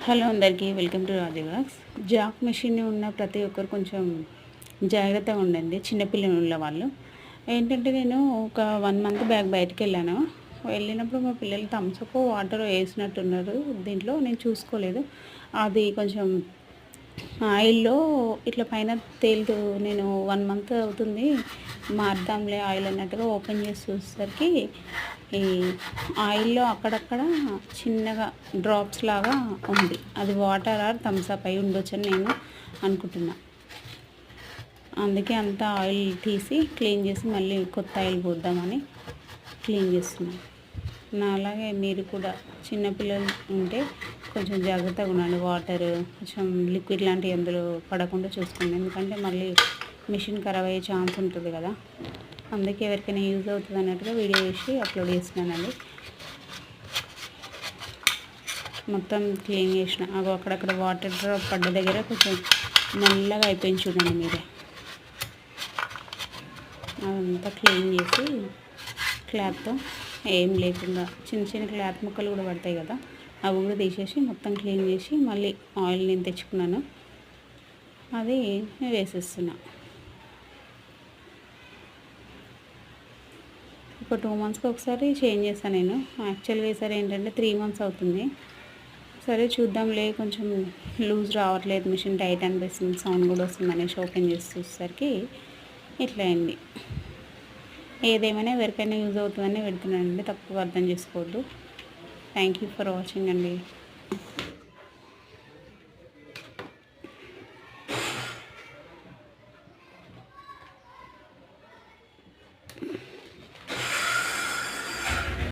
Hello అందరికీ welcome to Raju vlogs. Jack machine ఉన్న ప్రతి ఒక్కరు కొంచెం జాగ్రత్తగా ఉండండి. చిన్నపిల్లలు ఉన్న వాళ్ళు ఏంటంటే, నేను ఒక 1 మంత్ బ్యాక్ బయటకు వెళ్ళినప్పుడు మా పిల్లలు థమ్స్అప్ వాటర్ వేసినట్టున్నారు. దీంట్లో నేను చూసుకోలేదు. అది కొంచెం ఆయిల్లో ఇట్లా పైన తేలుతూ, నేను 1 మంత్ అవుతుంది మారుద్దాంలే ఆయిల్ అన్నట్టుగా ఓపెన్ చేసి చూసేసరికి ఈ ఆయిల్లో అక్కడక్కడ చిన్నగా డ్రాప్స్ లాగా ఉంది. అది వాటర్ ఆర్ థమ్స్అప్ అయి ఉండొచ్చని నేను అనుకుంటున్నా. అందుకే అంతా ఆయిల్ తీసి క్లీన్ చేసి మళ్ళీ కొత్త ఆయిల్ పోద్దామని క్లీన్ చేస్తున్నాను. అలాగే మీరు కూడా చిన్నపిల్లలు ఉంటే కొంచెం జాగ్రత్తగా ఉండండి. వాటర్ కొంచెం లిక్విడ్ లాంటివి అందులో పడకుండా చూసుకోండి. ఎందుకంటే మళ్ళీ మిషన్ ఖరాబ్ అయ్యే ఛాన్స్ ఉంటుంది కదా. అందుకే ఎవరికైనా యూజ్ అవుతుంది అన్నట్టుగా వీడియో చేసి అప్లోడ్ చేస్తున్నానండి. మొత్తం క్లీన్ చేసిన అక్కడక్కడ వాటర్ డ్రాప్ పడ్డ దగ్గర కొంచెం నల్లగా అయిపోయింది చూడండి మీరే. అదంతా క్లీన్ చేసి క్లాత్తో ఏం లేకుండా చిన్న చిన్న క్లాత్ ముక్కలు కూడా పడతాయి కదా, అవి కూడా తీసేసి మొత్తం క్లీన్ చేసి మళ్ళీ ఆయిల్ నేను తెచ్చుకున్నాను, అది వేసేస్తున్నా. ఒక 2 మంత్స్కి ఒకసారి చేంజ్ చేస్తాను నేను. యాక్చువల్గా ఈసారి ఏంటంటే 3 మంత్స్ అవుతుంది. సరే చూద్దాంలే, కొంచెం లూజ్ రావట్లేదు మిషన్, టైట్ అనిపిస్తుంది, సౌండ్ కూడా వస్తుంది అనేసి ఓపెన్ చేసి చూసేసరికి ఇట్లా అయింది. ఏదేమైనా ఎవరికైనా యూజ్ అవుతుందని పెడుతున్నానండి, తప్పుగా అర్థం చేసుకోవద్దు. థ్యాంక్ యూ ఫర్ వాచింగ్ అండి.